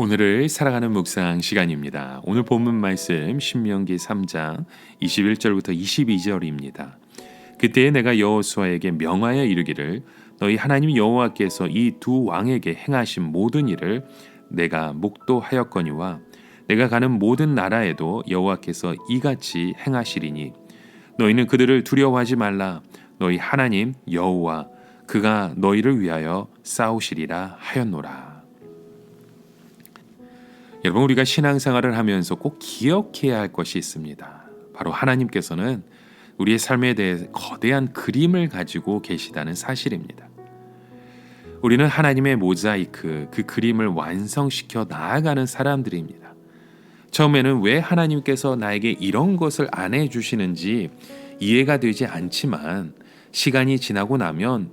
오늘을 살아가는 묵상 시간입니다. 오늘 본문 말씀 신명기 3장 21절부터 22절입니다. 그때에 내가 여호수아에게 명하여 이르기를 너희 하나님 여호와께서 이 두 왕에게 행하신 모든 일을 내가 목도하였거니와 내가 가는 모든 나라에도 여호와께서 이같이 행하시리니 너희는 그들을 두려워하지 말라. 너희 하나님 여호와 그가 너희를 위하여 싸우시리라 하였노라. 여러분, 우리가 신앙생활을 하면서 꼭 기억해야 할 것이 있습니다. 바로 하나님께서는 우리의 삶에 대해 거대한 그림을 가지고 계시다는 사실입니다. 우리는 하나님의 모자이크, 그 그림을 완성시켜 나아가는 사람들입니다. 처음에는 왜 하나님께서 나에게 이런 것을 안 해주시는지 이해가 되지 않지만 시간이 지나고 나면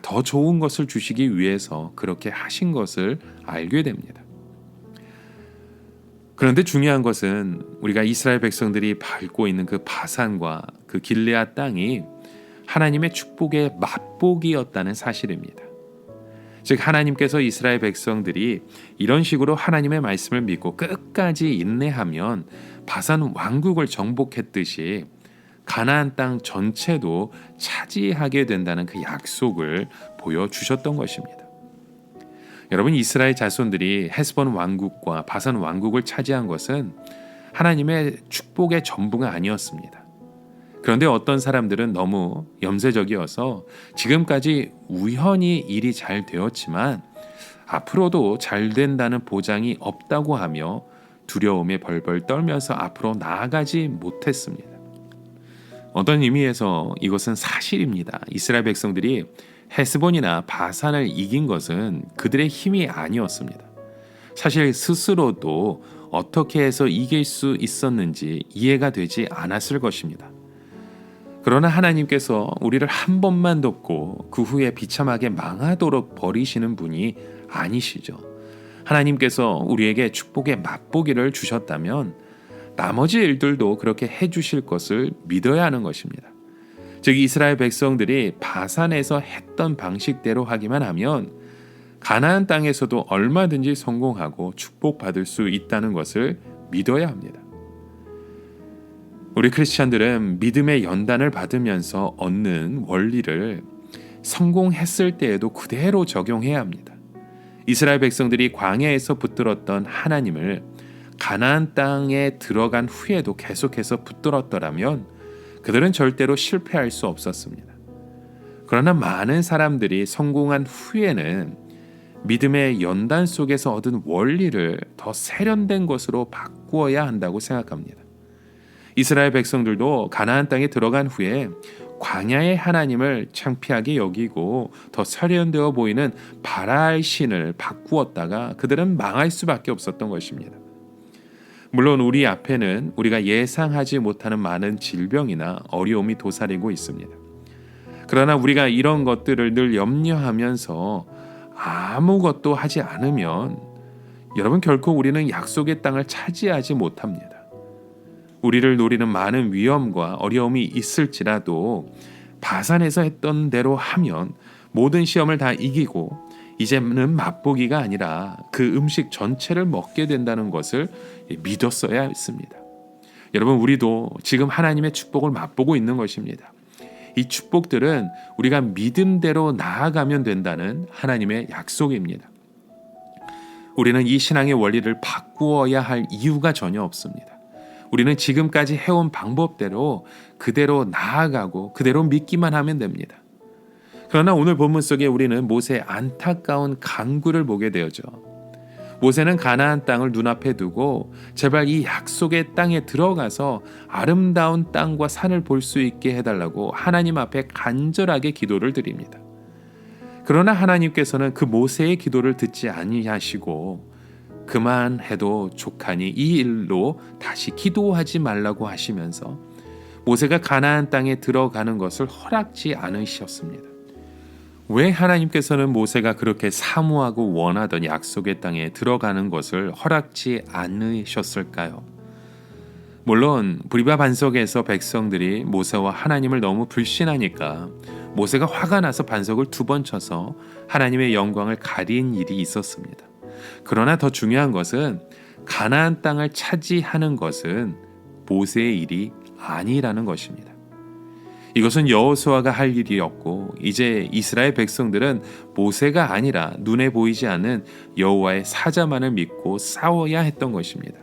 더 좋은 것을 주시기 위해서 그렇게 하신 것을 알게 됩니다. 그런데 중요한 것은 우리가 이스라엘 백성들이 밟고 있는 그 바산과 그 길르앗 땅이 하나님의 축복의 맛보기였다는 사실입니다. 즉 하나님께서 이스라엘 백성들이 이런 식으로 하나님의 말씀을 믿고 끝까지 인내하면 바산 왕국을 정복했듯이 가나안 땅 전체도 차지하게 된다는 그 약속을 보여주셨던 것입니다. 여러분, 이스라엘 자손들이 헤스본 왕국과 바산 왕국을 차지한 것은 하나님의 축복의 전부가 아니었습니다. 그런데 어떤 사람들은 너무 염세적이어서 지금까지 우연히 일이 잘 되었지만 앞으로도 잘 된다는 보장이 없다고 하며 두려움에 벌벌 떨면서 앞으로 나아가지 못했습니다. 어떤 의미에서 이것은 사실입니다. 이스라엘 백성들이 헤스본이나 바산을 이긴 것은 그들의 힘이 아니었습니다. 사실 스스로도 어떻게 해서 이길 수 있었는지 이해가 되지 않았을 것입니다. 그러나 하나님께서 우리를 한 번만 돕고 그 후에 비참하게 망하도록 버리시는 분이 아니시죠. 하나님께서 우리에게 축복의 맛보기를 주셨다면 나머지 일들도 그렇게 해주실 것을 믿어야 하는 것입니다. 즉 이스라엘 백성들이 바산에서 했던 방식대로 하기만 하면 가나안 땅에서도 얼마든지 성공하고 축복받을 수 있다는 것을 믿어야 합니다. 우리 크리스찬들은 믿음의 연단을 받으면서 얻는 원리를 성공했을 때에도 그대로 적용해야 합니다. 이스라엘 백성들이 광야에서 붙들었던 하나님을 가나안 땅에 들어간 후에도 계속해서 붙들었더라면 그들은 절대로 실패할 수 없었습니다. 그러나 많은 사람들이 성공한 후에는 믿음의 연단 속에서 얻은 원리를 더 세련된 것으로 바꾸어야 한다고 생각합니다. 이스라엘 백성들도 가나안 땅에 들어간 후에 광야의 하나님을 창피하게 여기고 더 세련되어 보이는 바알 신을 바꾸었다가 그들은 망할 수밖에 없었던 것입니다. 물론 우리 앞에는 우리가 예상하지 못하는 많은 질병이나 어려움이 도사리고 있습니다. 그러나 우리가 이런 것들을 늘 염려하면서 아무것도 하지 않으면 여러분 결코 우리는 약속의 땅을 차지하지 못합니다. 우리를 노리는 많은 위험과 어려움이 있을지라도 바산에서 했던 대로 하면 모든 시험을 다 이기고 이제는 맛보기가 아니라 그 음식 전체를 먹게 된다는 것을 믿었어야 했습니다. 여러분, 우리도 지금 하나님의 축복을 맛보고 있는 것입니다. 이 축복들은 우리가 믿음대로 나아가면 된다는 하나님의 약속입니다. 우리는 이 신앙의 원리를 바꾸어야 할 이유가 전혀 없습니다. 우리는 지금까지 해온 방법대로 그대로 나아가고 그대로 믿기만 하면 됩니다. 그러나 오늘 본문 속에 우리는 모세의 안타까운 간구를 보게 되죠. 모세는 가나안 땅을 눈앞에 두고 제발 이 약속의 땅에 들어가서 아름다운 땅과 산을 볼 수 있게 해달라고 하나님 앞에 간절하게 기도를 드립니다. 그러나 하나님께서는 그 모세의 기도를 듣지 아니하시고 그만해도 족하니 이 일로 다시 기도하지 말라고 하시면서 모세가 가나안 땅에 들어가는 것을 허락지 않으셨습니다. 왜 하나님께서는 모세가 그렇게 사모하고 원하던 약속의 땅에 들어가는 것을 허락지 않으셨을까요? 물론 브리바 반석에서 백성들이 모세와 하나님을 너무 불신하니까 모세가 화가 나서 반석을 2번 쳐서 하나님의 영광을 가린 일이 있었습니다. 그러나 더 중요한 것은 가나안 땅을 차지하는 것은 모세의 일이 아니라는 것입니다. 이것은 여호수아가 할 일이었고 이제 이스라엘 백성들은 모세가 아니라 눈에 보이지 않는 여호와의 사자만을 믿고 싸워야 했던 것입니다.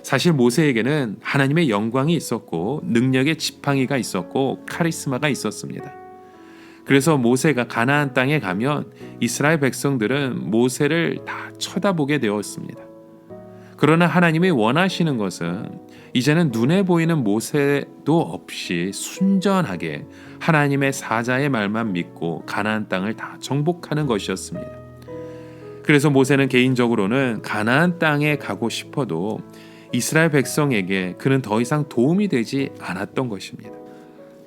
사실 모세에게는 하나님의 영광이 있었고 능력의 지팡이가 있었고 카리스마가 있었습니다. 그래서 모세가 가나안 땅에 가면 이스라엘 백성들은 모세를 다 쳐다보게 되었습니다. 그러나 하나님이 원하시는 것은 이제는 눈에 보이는 모세도 없이 순전하게 하나님의 사자의 말만 믿고 가나안 땅을 다 정복하는 것이었습니다. 그래서 모세는 개인적으로는 가나안 땅에 가고 싶어도 이스라엘 백성에게 그는 더 이상 도움이 되지 않았던 것입니다.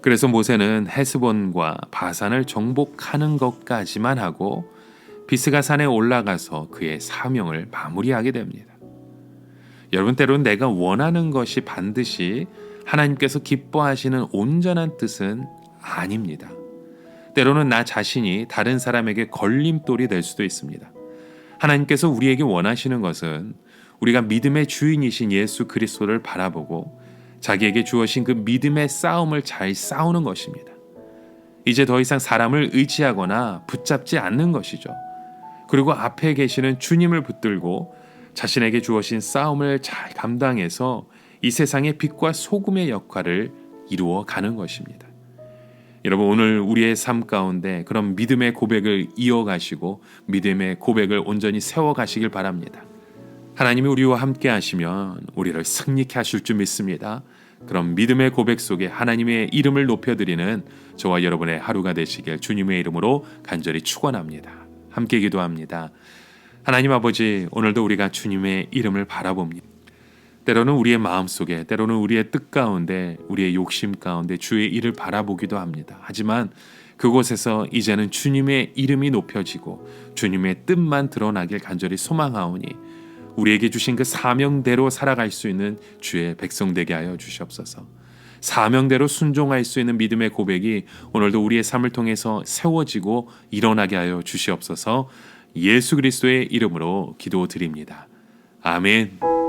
그래서 모세는 헤스본과 바산을 정복하는 것까지만 하고 비스가 산에 올라가서 그의 사명을 마무리하게 됩니다. 여러분, 때로는 내가 원하는 것이 반드시 하나님께서 기뻐하시는 온전한 뜻은 아닙니다. 때로는 나 자신이 다른 사람에게 걸림돌이 될 수도 있습니다. 하나님께서 우리에게 원하시는 것은 우리가 믿음의 주인이신 예수 그리스도를 바라보고 자기에게 주어진 그 믿음의 싸움을 잘 싸우는 것입니다. 이제 더 이상 사람을 의지하거나 붙잡지 않는 것이죠. 그리고 앞에 계시는 주님을 붙들고 자신에게 주어진 싸움을 잘 감당해서 이 세상의 빛과 소금의 역할을 이루어 가는 것입니다. 여러분, 오늘 우리의 삶 가운데 그런 믿음의 고백을 이어가시고 믿음의 고백을 온전히 세워가시길 바랍니다. 하나님이 우리와 함께 하시면 우리를 승리케 하실 줄 믿습니다. 그럼 믿음의 고백 속에 하나님의 이름을 높여드리는 저와 여러분의 하루가 되시길 주님의 이름으로 간절히 축원합니다. 함께 기도합니다. 하나님 아버지, 오늘도 우리가 주님의 이름을 바라봅니다. 때로는 우리의 마음속에, 때로는 우리의 뜻 가운데, 우리의 욕심 가운데 주의 일을 바라보기도 합니다. 하지만 그곳에서 이제는 주님의 이름이 높여지고 주님의 뜻만 드러나길 간절히 소망하오니 우리에게 주신 그 사명대로 살아갈 수 있는 주의 백성 되게 하여 주시옵소서. 사명대로 순종할 수 있는 믿음의 고백이 오늘도 우리의 삶을 통해서 세워지고 일어나게 하여 주시옵소서. 예수 그리스도의 이름으로 기도드립니다. 아멘.